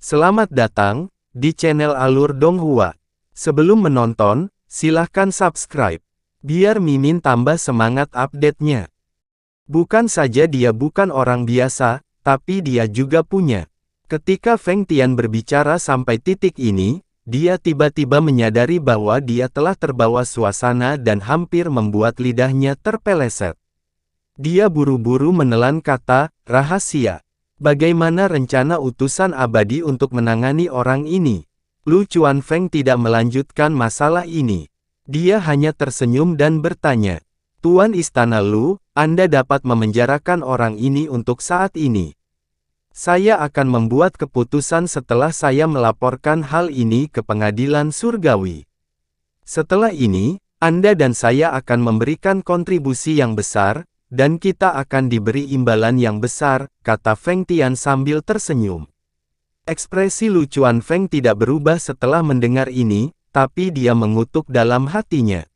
Selamat datang di channel Alur Donghua. Sebelum menonton, silahkan subscribe, biar Mimin tambah semangat update-nya. Bukan saja dia bukan orang biasa, tapi dia juga punya. Ketika Feng Tian berbicara sampai titik ini, dia tiba-tiba menyadari bahwa dia telah terbawa suasana dan hampir membuat lidahnya terpeleset. Dia buru-buru menelan kata, rahasia. Bagaimana rencana utusan abadi untuk menangani orang ini? Lu Chuanfeng tidak melanjutkan masalah ini. Dia hanya tersenyum dan bertanya, Tuan Istana Lu, Anda dapat memenjarakan orang ini untuk saat ini. Saya akan membuat keputusan setelah saya melaporkan hal ini ke pengadilan surgawi. Setelah ini, Anda dan saya akan memberikan kontribusi yang besar, dan kita akan diberi imbalan yang besar, kata Feng Tian sambil tersenyum. Ekspresi Lu Chuanfeng tidak berubah setelah mendengar ini, tapi dia mengutuk dalam hatinya.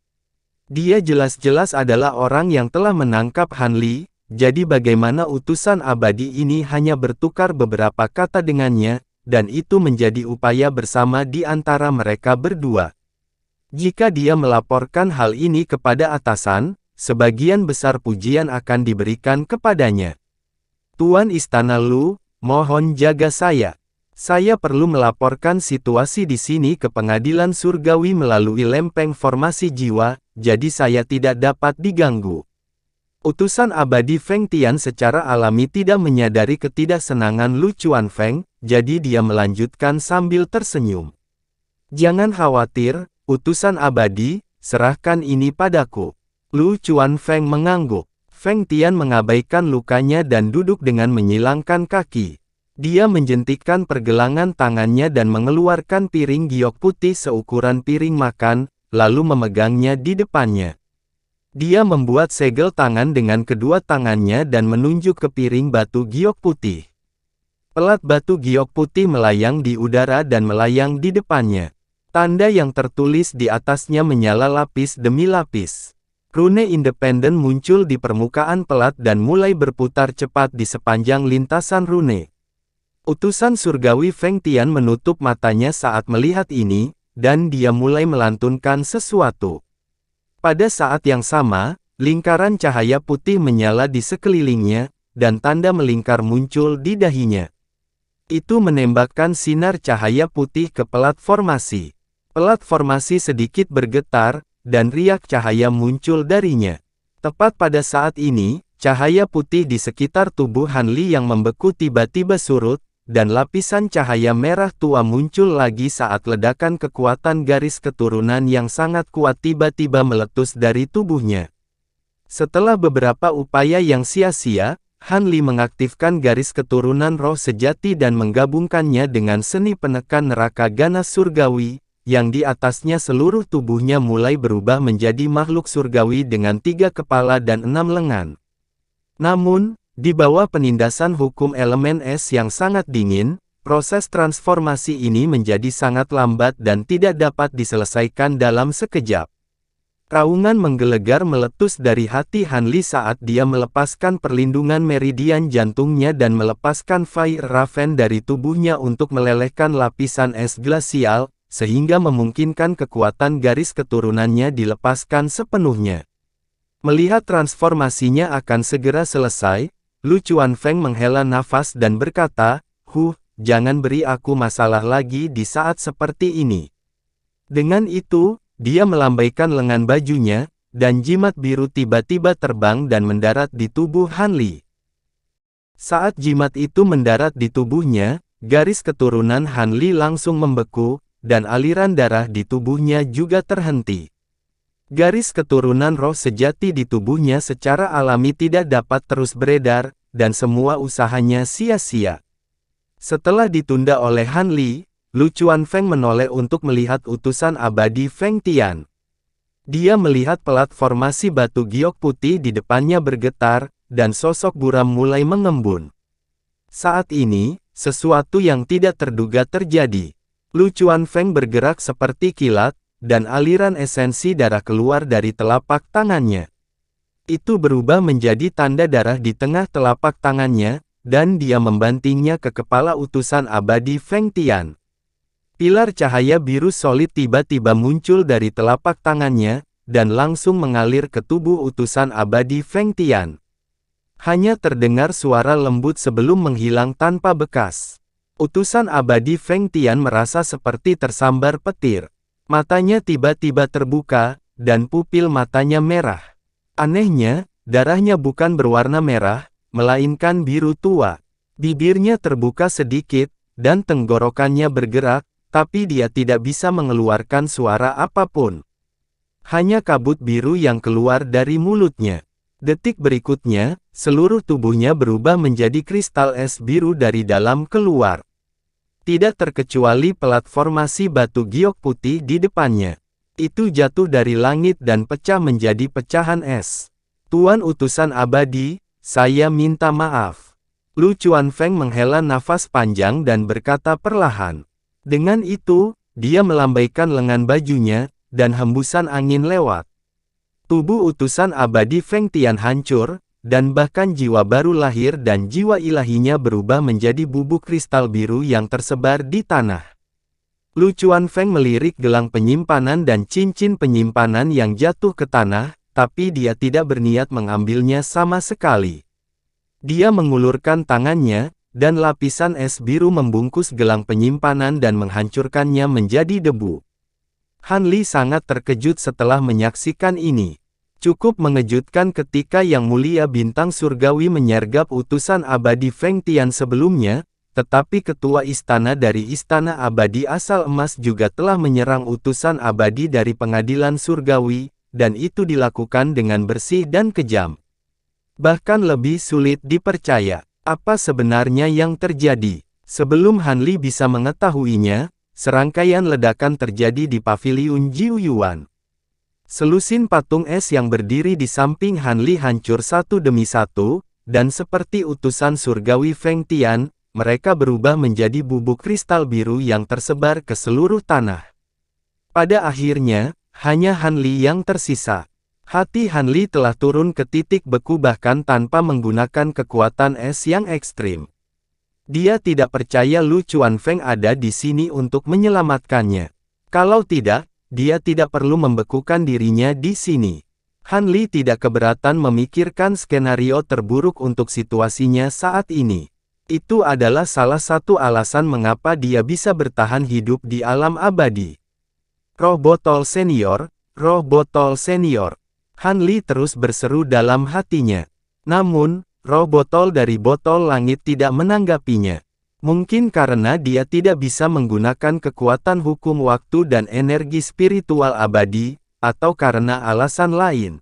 Dia jelas-jelas adalah orang yang telah menangkap Han Li, jadi bagaimana utusan abadi ini hanya bertukar beberapa kata dengannya, dan itu menjadi upaya bersama di antara mereka berdua. Jika dia melaporkan hal ini kepada atasan, sebagian besar pujian akan diberikan kepadanya. Tuan Istana Lu, mohon jaga saya. Saya perlu melaporkan situasi di sini ke pengadilan surgawi melalui lempeng formasi jiwa, jadi saya tidak dapat diganggu. Utusan abadi Feng Tian secara alami tidak menyadari ketidaksenangan Lu Chuanfeng, jadi dia melanjutkan sambil tersenyum. Jangan khawatir, utusan abadi, serahkan ini padaku. Lu Chuanfeng mengangguk. Feng Tian mengabaikan lukanya dan duduk dengan menyilangkan kaki. Dia menjentikkan pergelangan tangannya dan mengeluarkan piring giok putih seukuran piring makan, lalu memegangnya di depannya. Dia membuat segel tangan dengan kedua tangannya dan menunjuk ke piring batu giok putih. Pelat batu giok putih melayang di udara dan melayang di depannya. Tanda yang tertulis di atasnya menyala lapis demi lapis. Rune independen muncul di permukaan pelat dan mulai berputar cepat di sepanjang lintasan rune. Utusan surgawi Feng Tian menutup matanya saat melihat ini, dan dia mulai melantunkan sesuatu. Pada saat yang sama, lingkaran cahaya putih menyala di sekelilingnya, dan tanda melingkar muncul di dahinya. Itu menembakkan sinar cahaya putih ke pelat formasi. Pelat formasi sedikit bergetar, dan riak cahaya muncul darinya. Tepat pada saat ini, cahaya putih di sekitar tubuh Han Li yang membeku tiba-tiba surut, dan lapisan cahaya merah tua muncul lagi saat ledakan kekuatan garis keturunan yang sangat kuat tiba-tiba meletus dari tubuhnya. Setelah beberapa upaya yang sia-sia, Han Li mengaktifkan garis keturunan roh sejati dan menggabungkannya dengan seni penekan neraka ganas surgawi, yang di atasnya seluruh tubuhnya mulai berubah menjadi makhluk surgawi dengan 3 kepala dan 6 lengan. Namun, di bawah penindasan hukum elemen es yang sangat dingin, proses transformasi ini menjadi sangat lambat dan tidak dapat diselesaikan dalam sekejap. Raungan menggelegar meletus dari hati Han Li saat dia melepaskan perlindungan meridian jantungnya dan melepaskan Fire Raven dari tubuhnya untuk melelehkan lapisan es glasial, sehingga memungkinkan kekuatan garis keturunannya dilepaskan sepenuhnya. Melihat transformasinya akan segera selesai, Lu Chuanfeng menghela nafas dan berkata, jangan beri aku masalah lagi di saat seperti ini. Dengan itu, dia melambaikan lengan bajunya, dan jimat biru tiba-tiba terbang dan mendarat di tubuh Han Li. Saat jimat itu mendarat di tubuhnya, garis keturunan Han Li langsung membeku, dan aliran darah di tubuhnya juga terhenti. Garis keturunan roh sejati di tubuhnya secara alami tidak dapat terus beredar, dan semua usahanya sia-sia. Setelah ditunda oleh Han Li, Lu Chuanfeng menoleh untuk melihat utusan abadi Feng Tian. Dia melihat pelat formasi batu giok putih di depannya bergetar, dan sosok buram mulai mengembun. Saat ini, sesuatu yang tidak terduga terjadi. Lu Chuanfeng bergerak seperti kilat, dan aliran esensi darah keluar dari telapak tangannya. Itu berubah menjadi tanda darah di tengah telapak tangannya, dan dia membantingnya ke kepala utusan abadi Feng Tian. Pilar cahaya biru solid tiba-tiba muncul dari telapak tangannya, dan langsung mengalir ke tubuh utusan abadi Feng Tian. Hanya terdengar suara lembut sebelum menghilang tanpa bekas. Utusan abadi Feng Tian merasa seperti tersambar petir. Matanya tiba-tiba terbuka, dan pupil matanya merah. Anehnya, darahnya bukan berwarna merah, melainkan biru tua. Bibirnya terbuka sedikit, dan tenggorokannya bergerak, tapi dia tidak bisa mengeluarkan suara apapun. Hanya kabut biru yang keluar dari mulutnya. Detik berikutnya, seluruh tubuhnya berubah menjadi kristal es biru dari dalam keluar. Tidak terkecuali platformasi batu giok putih di depannya. Itu jatuh dari langit dan pecah menjadi pecahan es. Tuan utusan abadi, saya minta maaf. Lu Chuanfeng menghela nafas panjang dan berkata perlahan. Dengan itu, dia melambaikan lengan bajunya, dan hembusan angin lewat. Tubuh utusan abadi Feng Tian hancur, dan bahkan jiwa baru lahir dan jiwa ilahinya berubah menjadi bubuk kristal biru yang tersebar di tanah. Lu Chuanfeng melirik gelang penyimpanan dan cincin penyimpanan yang jatuh ke tanah, tapi dia tidak berniat mengambilnya sama sekali. Dia mengulurkan tangannya, dan lapisan es biru membungkus gelang penyimpanan dan menghancurkannya menjadi debu. Han Li sangat terkejut setelah menyaksikan ini. Cukup mengejutkan ketika Yang Mulia Bintang Surgawi menyergap utusan abadi Feng Tian sebelumnya, tetapi ketua istana dari Istana Abadi Asal Emas juga telah menyerang utusan abadi dari Pengadilan Surgawi, dan itu dilakukan dengan bersih dan kejam. Bahkan lebih sulit dipercaya, apa sebenarnya yang terjadi. Sebelum Han Li bisa mengetahuinya, serangkaian ledakan terjadi di paviliun Jiuyuan. Selusin patung es yang berdiri di samping Han Li hancur satu demi satu, dan seperti utusan surgawi Feng Tian, mereka berubah menjadi bubuk kristal biru yang tersebar ke seluruh tanah. Pada akhirnya, hanya Han Li yang tersisa. Hati Han Li telah turun ke titik beku bahkan tanpa menggunakan kekuatan es yang ekstrim. Dia tidak percaya Lu Chuanfeng ada di sini untuk menyelamatkannya. Kalau tidak, dia tidak perlu membekukan dirinya di sini. Han Li tidak keberatan memikirkan skenario terburuk untuk situasinya saat ini. Itu adalah salah satu alasan mengapa dia bisa bertahan hidup di alam abadi. Roh botol senior, roh botol senior. Han Li terus berseru dalam hatinya. Namun, roh botol dari botol langit tidak menanggapinya. Mungkin karena dia tidak bisa menggunakan kekuatan hukum waktu dan energi spiritual abadi, atau karena alasan lain.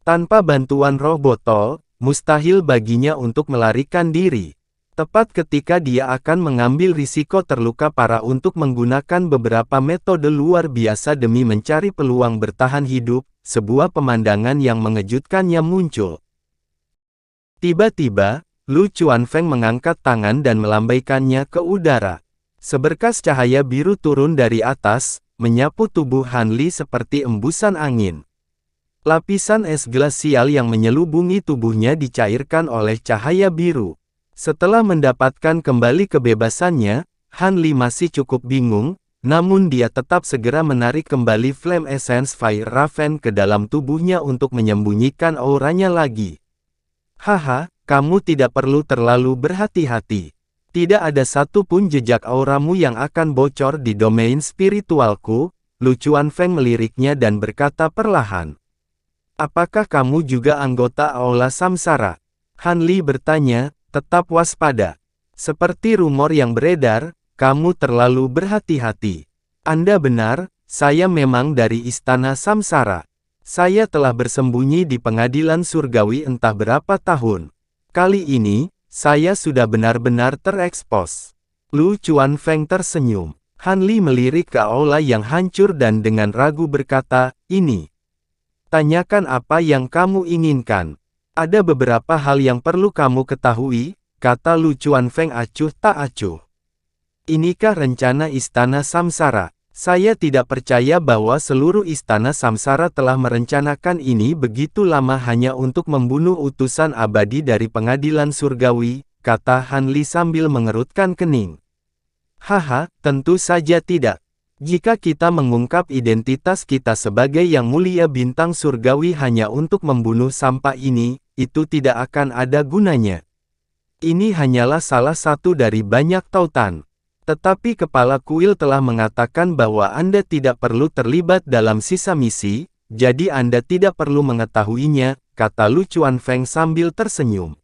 Tanpa bantuan roh botol, mustahil baginya untuk melarikan diri. Tepat ketika dia akan mengambil risiko terluka parah untuk menggunakan beberapa metode luar biasa demi mencari peluang bertahan hidup, sebuah pemandangan yang mengejutkannya muncul. Tiba-tiba, Lu Chuanfeng mengangkat tangan dan melambaikannya ke udara. Seberkas cahaya biru turun dari atas, menyapu tubuh Han Li seperti embusan angin. Lapisan es glasial yang menyelubungi tubuhnya dicairkan oleh cahaya biru. Setelah mendapatkan kembali kebebasannya, Han Li masih cukup bingung, namun dia tetap segera menarik kembali Flame Essence Fire Raven ke dalam tubuhnya untuk menyembunyikan auranya lagi. Haha, kamu tidak perlu terlalu berhati-hati. Tidak ada satu pun jejak auramu yang akan bocor di domain spiritualku, Lu Chuanfeng meliriknya dan berkata perlahan. Apakah kamu juga anggota Aula Samsara? Han Li bertanya, tetap waspada. Seperti rumor yang beredar, kamu terlalu berhati-hati. Anda benar, saya memang dari Istana Samsara. Saya telah bersembunyi di Pengadilan Surgawi entah berapa tahun. Kali ini, saya sudah benar-benar terekspos. Lu Chuanfeng tersenyum. Han Li melirik ke aula yang hancur dan dengan ragu berkata, ini. Tanyakan apa yang kamu inginkan. Ada beberapa hal yang perlu kamu ketahui, kata Lu Chuanfeng acuh tak acuh. Inikah rencana Istana Samsara? Saya tidak percaya bahwa seluruh Istana Samsara telah merencanakan ini begitu lama hanya untuk membunuh utusan abadi dari Pengadilan Surgawi, kata Han Li sambil mengerutkan kening. Haha, tentu saja tidak. Jika kita mengungkap identitas kita sebagai yang mulia bintang surgawi hanya untuk membunuh sampah ini, itu tidak akan ada gunanya. Ini hanyalah salah satu dari banyak tautan. Tetapi kepala kuil telah mengatakan bahwa Anda tidak perlu terlibat dalam sisa misi, jadi Anda tidak perlu mengetahuinya, kata Lu Chuanfeng sambil tersenyum.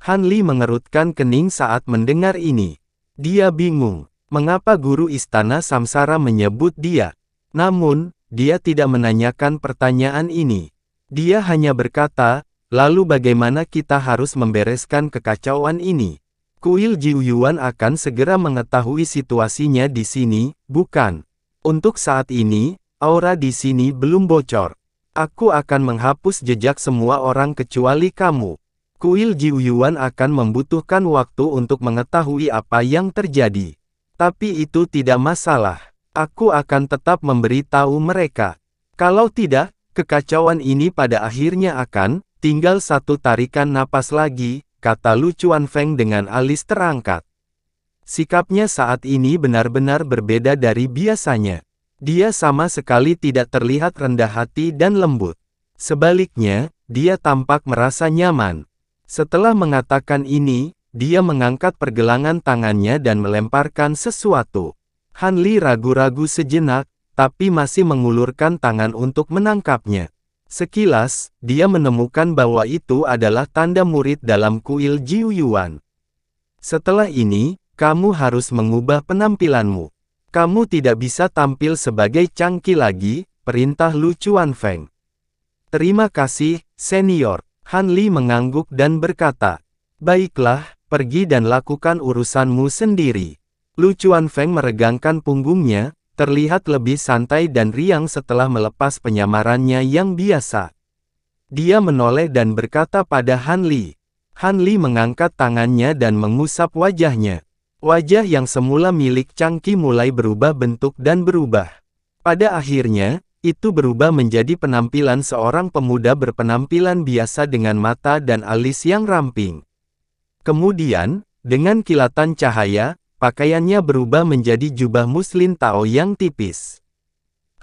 Han Li mengerutkan kening saat mendengar ini. Dia bingung, mengapa guru istana samsara menyebut dia. Namun, dia tidak menanyakan pertanyaan ini. Dia hanya berkata, lalu bagaimana kita harus membereskan kekacauan ini? Kuil Jiuyuan akan segera mengetahui situasinya di sini, bukan? Untuk saat ini, aura di sini belum bocor. Aku akan menghapus jejak semua orang kecuali kamu. Kuil Jiuyuan akan membutuhkan waktu untuk mengetahui apa yang terjadi. Tapi itu tidak masalah. Aku akan tetap memberitahu mereka. Kalau tidak, kekacauan ini pada akhirnya akan, tinggal satu tarikan napas lagi, kata Lu Chuanfeng dengan alis terangkat. Sikapnya saat ini benar-benar berbeda dari biasanya. Dia sama sekali tidak terlihat rendah hati dan lembut. Sebaliknya, dia tampak merasa nyaman. Setelah mengatakan ini, dia mengangkat pergelangan tangannya dan melemparkan sesuatu. Han Li ragu-ragu sejenak, tapi masih mengulurkan tangan untuk menangkapnya. Sekilas, dia menemukan bahwa itu adalah tanda murid dalam kuil Jiuyuan. Setelah ini, kamu harus mengubah penampilanmu. Kamu tidak bisa tampil sebagai Changqi lagi, perintah Lu Chuanfeng. Terima kasih, senior. Han Li mengangguk dan berkata, baiklah, pergi dan lakukan urusanmu sendiri. Lu Chuanfeng meregangkan punggungnya, terlihat lebih santai dan riang setelah melepas penyamarannya yang biasa. Dia menoleh dan berkata pada Han Li. Han Li mengangkat tangannya dan mengusap wajahnya. Wajah yang semula milik Changqi mulai berubah bentuk dan berubah. Pada akhirnya, itu berubah menjadi penampilan seorang pemuda berpenampilan biasa dengan mata dan alis yang ramping. Kemudian, dengan kilatan cahaya, pakaiannya berubah menjadi jubah muslin Tao yang tipis.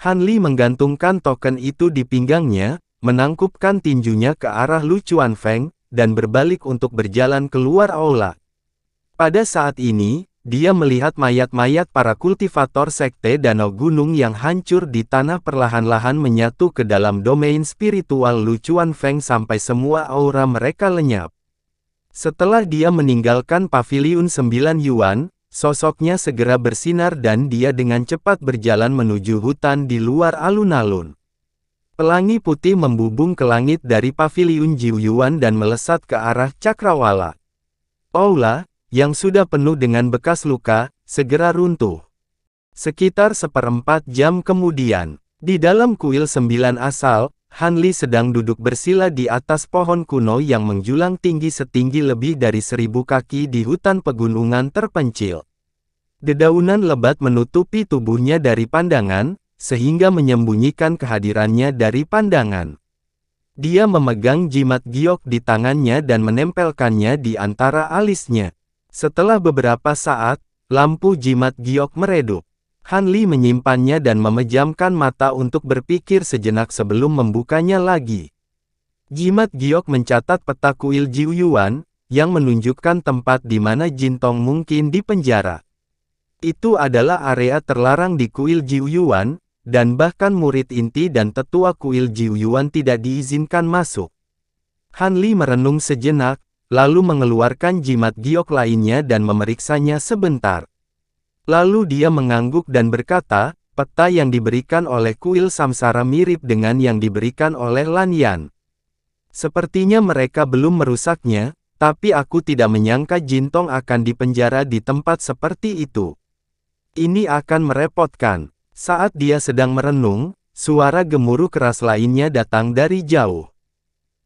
Han Li menggantungkan token itu di pinggangnya, menangkupkan tinjunya ke arah Lu Chuanfeng, dan berbalik untuk berjalan keluar aula. Pada saat ini, dia melihat mayat-mayat para kultivator sekte Danau Gunung yang hancur di tanah perlahan-lahan menyatu ke dalam domain spiritual Lu Chuanfeng sampai semua aura mereka lenyap. Setelah dia meninggalkan paviliun 9 Yuan, sosoknya segera bersinar dan dia dengan cepat berjalan menuju hutan di luar alun-alun. Pelangi putih membubung ke langit dari paviliun Jiuyuan dan melesat ke arah cakrawala. Aula, yang sudah penuh dengan bekas luka, segera runtuh. Sekitar 1/4 jam kemudian, di dalam kuil 9 asal, Han Li sedang duduk bersila di atas pohon kuno yang menjulang tinggi setinggi lebih dari 1000 kaki di hutan pegunungan terpencil. Dedaunan lebat menutupi tubuhnya dari pandangan, sehingga menyembunyikan kehadirannya dari pandangan. Dia memegang jimat giok di tangannya dan menempelkannya di antara alisnya. Setelah beberapa saat, lampu jimat giok meredup. Han Li menyimpannya dan memejamkan mata untuk berpikir sejenak sebelum membukanya lagi. Jimat giok mencatat peta kuil Jiuyuan, yang menunjukkan tempat di mana Jin Tong mungkin dipenjara. Itu adalah area terlarang di kuil Jiuyuan, dan bahkan murid inti dan tetua kuil Jiuyuan tidak diizinkan masuk. Han Li merenung sejenak, lalu mengeluarkan jimat giok lainnya dan memeriksanya sebentar. Lalu dia mengangguk dan berkata, peta yang diberikan oleh kuil samsara mirip dengan yang diberikan oleh Lan Yan. Sepertinya mereka belum merusaknya, tapi aku tidak menyangka Jin Tong akan dipenjara di tempat seperti itu. Ini akan merepotkan. Saat dia sedang merenung, suara gemuruh keras lainnya datang dari jauh.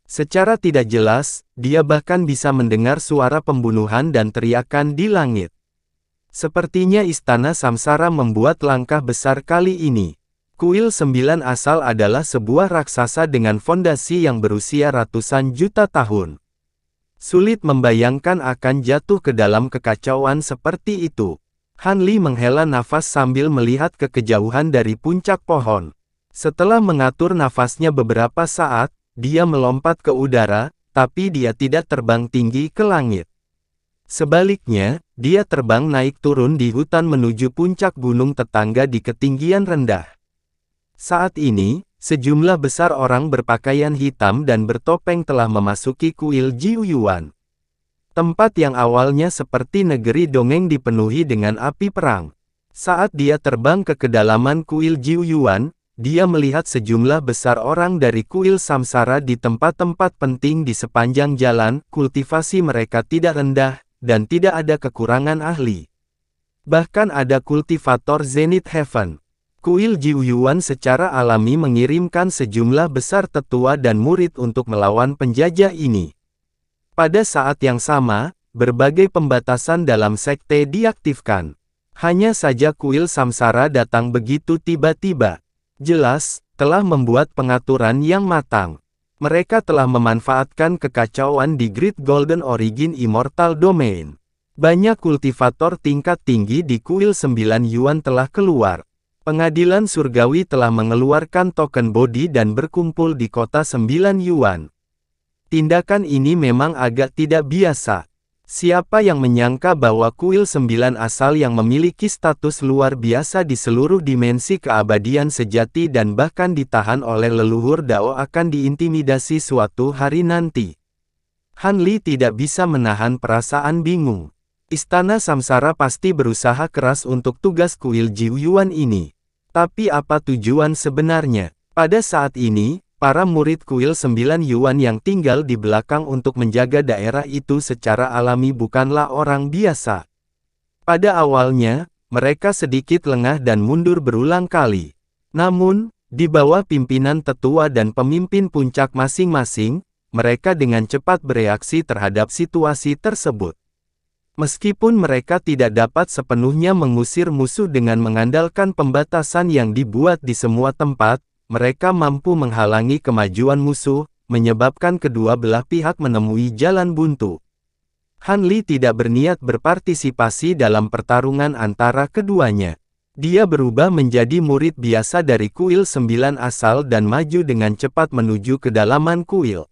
Secara tidak jelas, dia bahkan bisa mendengar suara pembunuhan dan teriakan di langit. Sepertinya istana samsara membuat langkah besar kali ini. Kuil 9 asal adalah sebuah raksasa dengan fondasi yang berusia ratusan juta tahun. Sulit membayangkan akan jatuh ke dalam kekacauan seperti itu. Han Li menghela nafas sambil melihat ke kejauhan dari puncak pohon. Setelah mengatur nafasnya beberapa saat, dia melompat ke udara, tapi dia tidak terbang tinggi ke langit. Sebaliknya, dia terbang naik turun di hutan menuju puncak gunung tetangga di ketinggian rendah. Saat ini, sejumlah besar orang berpakaian hitam dan bertopeng telah memasuki kuil Jiuyuan. Tempat yang awalnya seperti negeri dongeng dipenuhi dengan api perang. Saat dia terbang ke kedalaman kuil Jiuyuan, dia melihat sejumlah besar orang dari kuil Samsara di tempat-tempat penting di sepanjang jalan. Kultivasi mereka tidak rendah, dan tidak ada kekurangan ahli. Bahkan ada kultivator Zenith Heaven. Kuil Jiuyuan secara alami mengirimkan sejumlah besar tetua dan murid untuk melawan penjajah ini. Pada saat yang sama, berbagai pembatasan dalam sekte diaktifkan. Hanya saja kuil Samsara datang begitu tiba-tiba. Jelas, telah membuat pengaturan yang matang. Mereka telah memanfaatkan kekacauan di Great Golden Origin Immortal Domain. Banyak kultivator tingkat tinggi di kuil 9 Yuan telah keluar. Pengadilan surgawi telah mengeluarkan token bodi dan berkumpul di kota 9 Yuan. Tindakan ini memang agak tidak biasa. Siapa yang menyangka bahwa kuil 9 asal yang memiliki status luar biasa di seluruh dimensi keabadian sejati dan bahkan ditahan oleh leluhur Dao akan diintimidasi suatu hari nanti. Han Li tidak bisa menahan perasaan bingung. Istana Samsara pasti berusaha keras untuk tugas kuil Jiuyuan ini. Tapi apa tujuan sebenarnya? Pada saat ini, para murid kuil 9 Yuan yang tinggal di belakang untuk menjaga daerah itu secara alami bukanlah orang biasa. Pada awalnya, mereka sedikit lengah dan mundur berulang kali. Namun, di bawah pimpinan tetua dan pemimpin puncak masing-masing, mereka dengan cepat bereaksi terhadap situasi tersebut. Meskipun mereka tidak dapat sepenuhnya mengusir musuh dengan mengandalkan pembatasan yang dibuat di semua tempat, mereka mampu menghalangi kemajuan musuh, menyebabkan kedua belah pihak menemui jalan buntu. Han Li tidak berniat berpartisipasi dalam pertarungan antara keduanya. Dia berubah menjadi murid biasa dari kuil 9 asal dan maju dengan cepat menuju kedalaman kuil.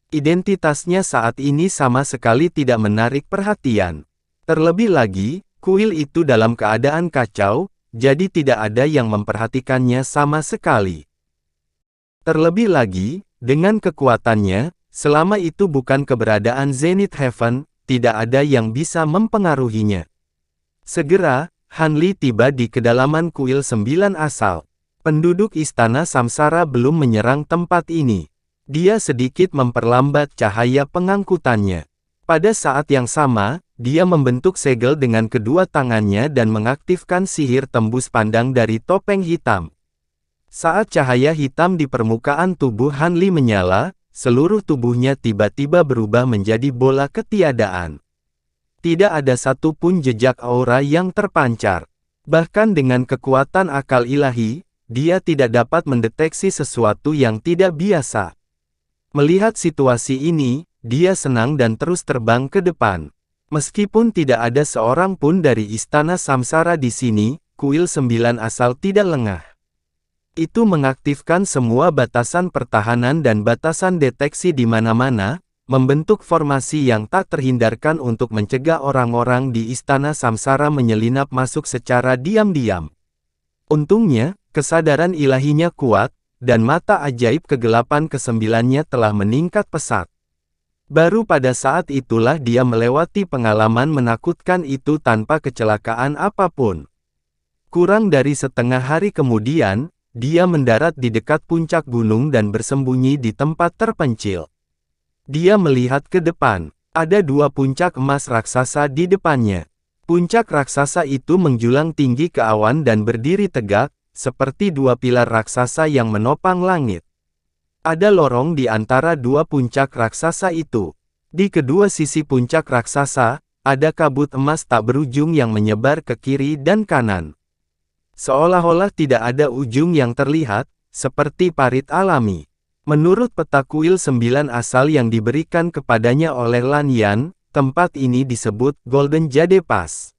Identitasnya saat ini sama sekali tidak menarik perhatian. Terlebih lagi, kuil itu dalam keadaan kacau, jadi tidak ada yang memperhatikannya sama sekali. Terlebih lagi, dengan kekuatannya, selama itu bukan keberadaan Zenith Heaven, tidak ada yang bisa mempengaruhinya. Segera, Han Li tiba di kedalaman kuil 9 asal. Penduduk istana Samsara belum menyerang tempat ini. Dia sedikit memperlambat cahaya pengangkutannya. Pada saat yang sama, dia membentuk segel dengan kedua tangannya dan mengaktifkan sihir tembus pandang dari topeng hitam. Saat cahaya hitam di permukaan tubuh Han Li menyala, seluruh tubuhnya tiba-tiba berubah menjadi bola ketiadaan. Tidak ada satupun jejak aura yang terpancar. Bahkan dengan kekuatan akal ilahi, dia tidak dapat mendeteksi sesuatu yang tidak biasa. Melihat situasi ini, dia senang dan terus terbang ke depan. Meskipun tidak ada seorang pun dari istana Samsara di sini, kuil 9 asal tidak lengah. Itu mengaktifkan semua batasan pertahanan dan batasan deteksi di mana-mana, membentuk formasi yang tak terhindarkan untuk mencegah orang-orang di istana Samsara menyelinap masuk secara diam-diam. Untungnya, kesadaran ilahinya kuat, dan mata ajaib kegelapan kesembilannya telah meningkat pesat. Baru pada saat itulah dia melewati pengalaman menakutkan itu tanpa kecelakaan apapun. Kurang dari setengah hari kemudian, dia mendarat di dekat puncak gunung dan bersembunyi di tempat terpencil. Dia melihat ke depan. Ada dua puncak emas raksasa di depannya. Puncak raksasa itu menjulang tinggi ke awan dan berdiri tegak, seperti dua pilar raksasa yang menopang langit. Ada lorong di antara dua puncak raksasa itu. Di kedua sisi puncak raksasa, ada kabut emas tak berujung yang menyebar ke kiri dan kanan. Seolah-olah tidak ada ujung yang terlihat, seperti parit alami. Menurut peta kuil 9 asal yang diberikan kepadanya oleh Lan Yan, tempat ini disebut Golden Jade Pass.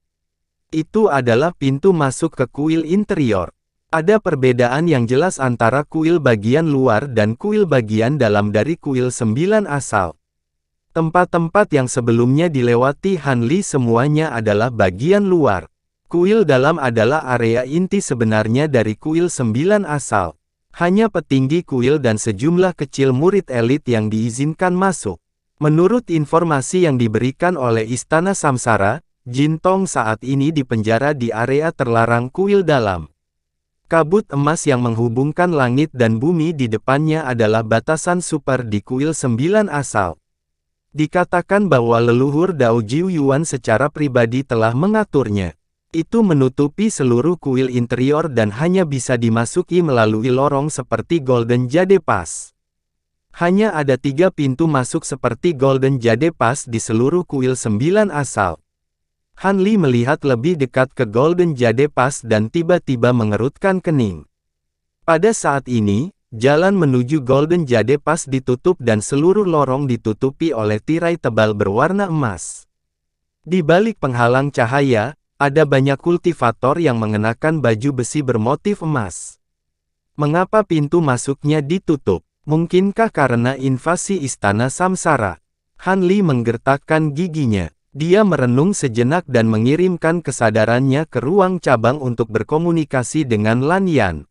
Itu adalah pintu masuk ke kuil interior. Ada perbedaan yang jelas antara kuil bagian luar dan kuil bagian dalam dari kuil 9 asal. Tempat-tempat yang sebelumnya dilewati Han Li semuanya adalah bagian luar. Kuil dalam adalah area inti sebenarnya dari kuil 9 asal. Hanya petinggi kuil dan sejumlah kecil murid elit yang diizinkan masuk. Menurut informasi yang diberikan oleh Istana Samsara, Jin Tong saat ini dipenjara di area terlarang kuil dalam. Kabut emas yang menghubungkan langit dan bumi di depannya adalah batasan super di kuil 9 asal. Dikatakan bahwa leluhur Dao Jiu Yuan secara pribadi telah mengaturnya. Itu menutupi seluruh kuil interior dan hanya bisa dimasuki melalui lorong seperti Golden Jade Pass. Hanya ada 3 pintu masuk seperti Golden Jade Pass di seluruh kuil 9 asal. Han Li melihat lebih dekat ke Golden Jade Pass dan tiba-tiba mengerutkan kening. Pada saat ini, jalan menuju Golden Jade Pass ditutup dan seluruh lorong ditutupi oleh tirai tebal berwarna emas. Di balik penghalang cahaya, ada banyak kultivator yang mengenakan baju besi bermotif emas. Mengapa pintu masuknya ditutup? Mungkinkah karena invasi Istana Samsara? Han Li menggertakkan giginya. Dia merenung sejenak dan mengirimkan kesadarannya ke ruang cabang untuk berkomunikasi dengan Lan Yan.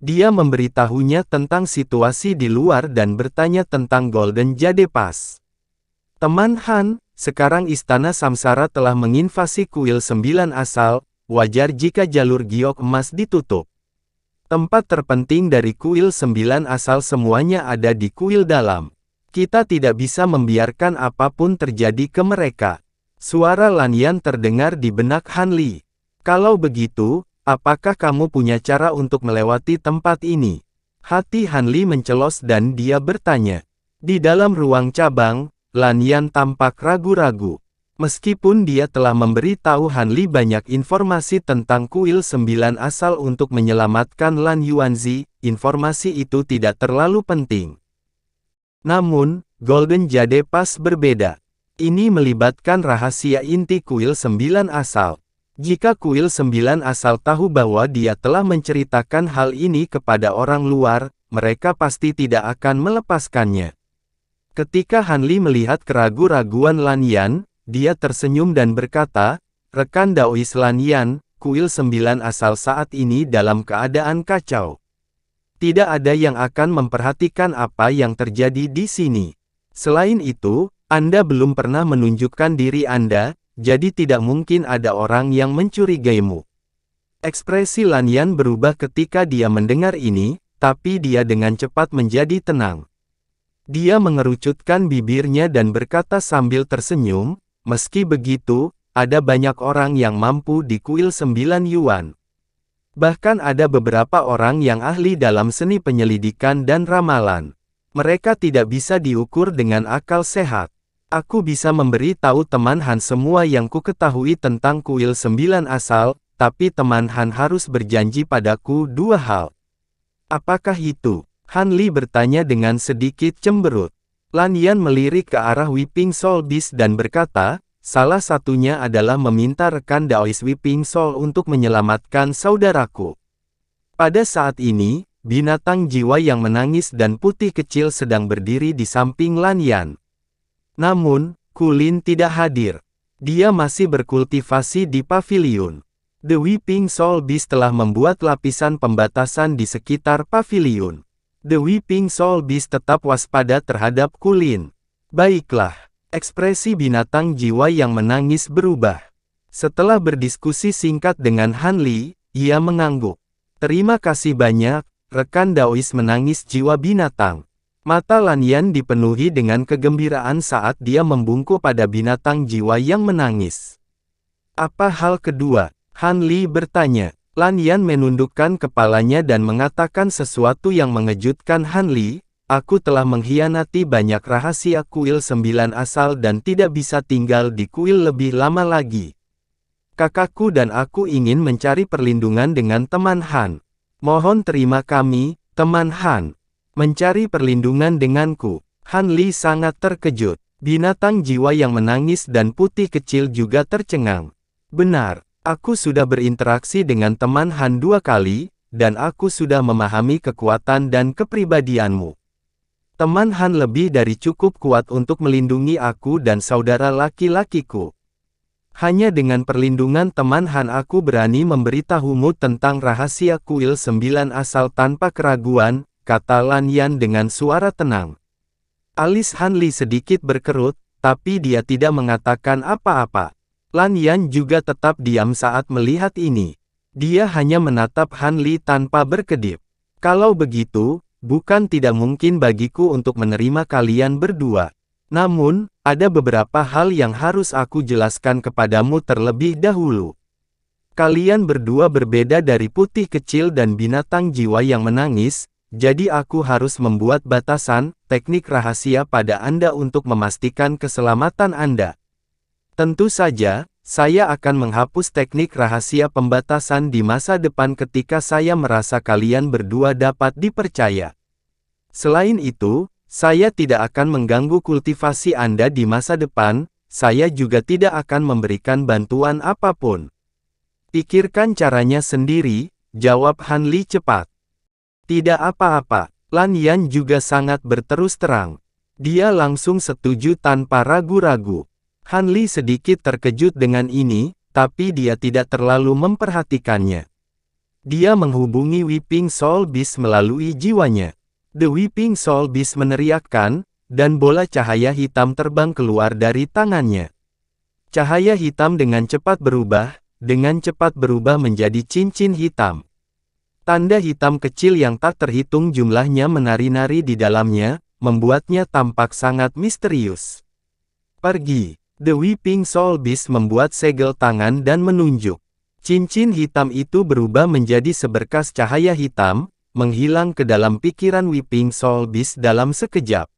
Dia memberitahunya tentang situasi di luar dan bertanya tentang Golden Jade Pass. Teman Han, sekarang Istana Samsara telah menginvasi kuil 9 asal, wajar jika jalur giok emas ditutup. Tempat terpenting dari kuil 9 asal semuanya ada di kuil dalam. Kita tidak bisa membiarkan apapun terjadi ke mereka. Suara Lan Yan terdengar di benak Han Li. Kalau begitu, apakah kamu punya cara untuk melewati tempat ini? Hati Han Li mencelos dan dia bertanya. Di dalam ruang cabang, Lan Yan tampak ragu-ragu. Meskipun dia telah memberi tahu Han Li banyak informasi tentang kuil 9 asal untuk menyelamatkan Lan Yuanzi, informasi itu tidak terlalu penting. Namun, Golden Jade Pass berbeda. Ini melibatkan rahasia inti kuil 9 asal. Jika kuil 9 asal tahu bahwa dia telah menceritakan hal ini kepada orang luar, mereka pasti tidak akan melepaskannya. Ketika Han Li melihat keraguan-raguan Lan Yan, dia tersenyum dan berkata, "Rekan Daois Lan Yan, kuil 9 asal saat ini dalam keadaan kacau. Tidak ada yang akan memperhatikan apa yang terjadi di sini. Selain itu, Anda belum pernah menunjukkan diri Anda, jadi tidak mungkin ada orang yang mencurigaimu." Ekspresi Lan Yan berubah ketika dia mendengar ini, tapi dia dengan cepat menjadi tenang. Dia mengerucutkan bibirnya dan berkata sambil tersenyum, "Meski begitu, ada banyak orang yang mampu di kuil 9 Yuan. Bahkan ada beberapa orang yang ahli dalam seni penyelidikan dan ramalan. Mereka tidak bisa diukur dengan akal sehat. Aku bisa memberi tahu teman Han semua yang ku ketahui tentang kuil 9 asal, tapi teman Han harus berjanji padaku 2 hal." "Apakah itu?" Han Li bertanya dengan sedikit cemberut. Lan Yan melirik ke arah Weeping Soul Beast dan berkata, "Salah satunya adalah meminta rekan Daois Weeping Soul untuk menyelamatkan saudaraku." Pada saat ini, binatang jiwa yang menangis dan putih kecil sedang berdiri di samping Lan Yan. Namun, Kulin tidak hadir. Dia masih berkultivasi di paviliun. The Weeping Soul Beast telah membuat lapisan pembatasan di sekitar paviliun. The Weeping Soul Beast tetap waspada terhadap Kulin. "Baiklah." Ekspresi binatang jiwa yang menangis berubah. Setelah berdiskusi singkat dengan Han Li, ia mengangguk. "Terima kasih banyak, rekan Daois menangis jiwa binatang." Mata Lan Yan dipenuhi dengan kegembiraan saat dia membungkuk pada binatang jiwa yang menangis. "Apa hal kedua?" Han Li bertanya. Lan Yan menundukkan kepalanya dan mengatakan sesuatu yang mengejutkan Han Li, "Aku telah mengkhianati banyak rahasia kuil 9 asal dan tidak bisa tinggal di kuil lebih lama lagi. Kakakku dan aku ingin mencari perlindungan dengan teman Han. Mohon terima kami, teman Han." Mencari perlindungan denganku. Han Li sangat terkejut. Binatang jiwa yang menangis dan putih kecil juga tercengang. Benar, aku sudah berinteraksi dengan teman Han 2 kali, dan aku sudah memahami kekuatan dan kepribadianmu. Teman Han lebih dari cukup kuat untuk melindungi aku dan saudara laki-lakiku. Hanya dengan perlindungan teman Han aku berani memberitahumu tentang rahasia kuil 9 asal tanpa keraguan, kata Lan Yan dengan suara tenang. Alis Han Li sedikit berkerut, tapi dia tidak mengatakan apa-apa. Lan Yan juga tetap diam saat melihat ini. Dia hanya menatap Han Li tanpa berkedip. Kalau begitu, bukan tidak mungkin bagiku untuk menerima kalian berdua. Namun, ada beberapa hal yang harus aku jelaskan kepadamu terlebih dahulu. Kalian berdua berbeda dari putih kecil dan binatang jiwa yang menangis, jadi aku harus membuat batasan, teknik rahasia pada Anda untuk memastikan keselamatan Anda. Tentu saja, saya akan menghapus teknik rahasia pembatasan di masa depan ketika saya merasa kalian berdua dapat dipercaya. Selain itu, saya tidak akan mengganggu kultivasi Anda di masa depan, saya juga tidak akan memberikan bantuan apapun. Pikirkan caranya sendiri, jawab Han Li cepat. Tidak apa-apa, Lan Yan juga sangat berterus terang. Dia langsung setuju tanpa ragu-ragu. Han Li sedikit terkejut dengan ini, tapi dia tidak terlalu memperhatikannya. Dia menghubungi Weeping Soul Beast melalui jiwanya. The Weeping Soul Beast meneriakkan, dan bola cahaya hitam terbang keluar dari tangannya. Cahaya hitam dengan cepat berubah menjadi cincin hitam. Tanda hitam kecil yang tak terhitung jumlahnya menari-nari di dalamnya, membuatnya tampak sangat misterius. Pergi. The Weeping Soul Beast membuat segel tangan dan menunjuk. Cincin hitam itu berubah menjadi seberkas cahaya hitam, menghilang ke dalam pikiran Weeping Soul Beast dalam sekejap.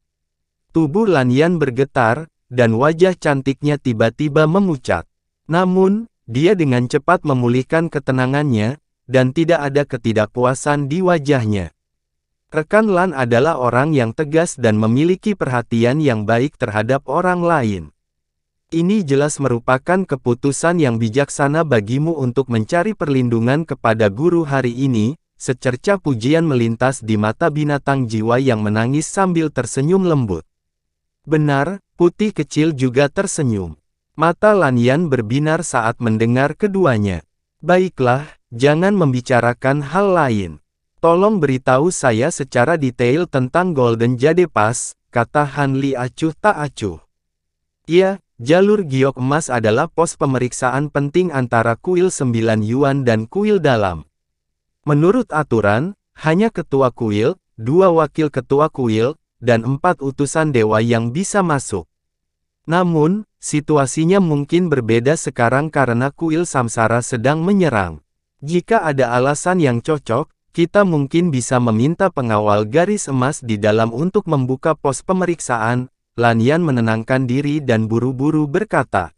Tubuh Lan Yan bergetar, dan wajah cantiknya tiba-tiba memucat. Namun, dia dengan cepat memulihkan ketenangannya, dan tidak ada ketidakpuasan di wajahnya. Rekan Lan adalah orang yang tegas dan memiliki perhatian yang baik terhadap orang lain. Ini jelas merupakan keputusan yang bijaksana bagimu untuk mencari perlindungan kepada guru hari ini, secerca pujian melintas di mata binatang jiwa yang menangis sambil tersenyum lembut. Benar, putih kecil juga tersenyum. Mata Lan Yan berbinar saat mendengar keduanya. Baiklah, jangan membicarakan hal lain. Tolong beritahu saya secara detail tentang Golden Jade Pass, kata Han Li acuh tak acuh. Iya, jalur giok emas adalah pos pemeriksaan penting antara kuil 9 Yuan dan kuil dalam. Menurut aturan, hanya ketua kuil, 2 wakil ketua kuil, dan 4 utusan dewa yang bisa masuk. Namun, situasinya mungkin berbeda sekarang karena kuil Samsara sedang menyerang. Jika ada alasan yang cocok, kita mungkin bisa meminta pengawal garis emas di dalam untuk membuka pos pemeriksaan. Lan Yan menenangkan diri dan buru-buru berkata.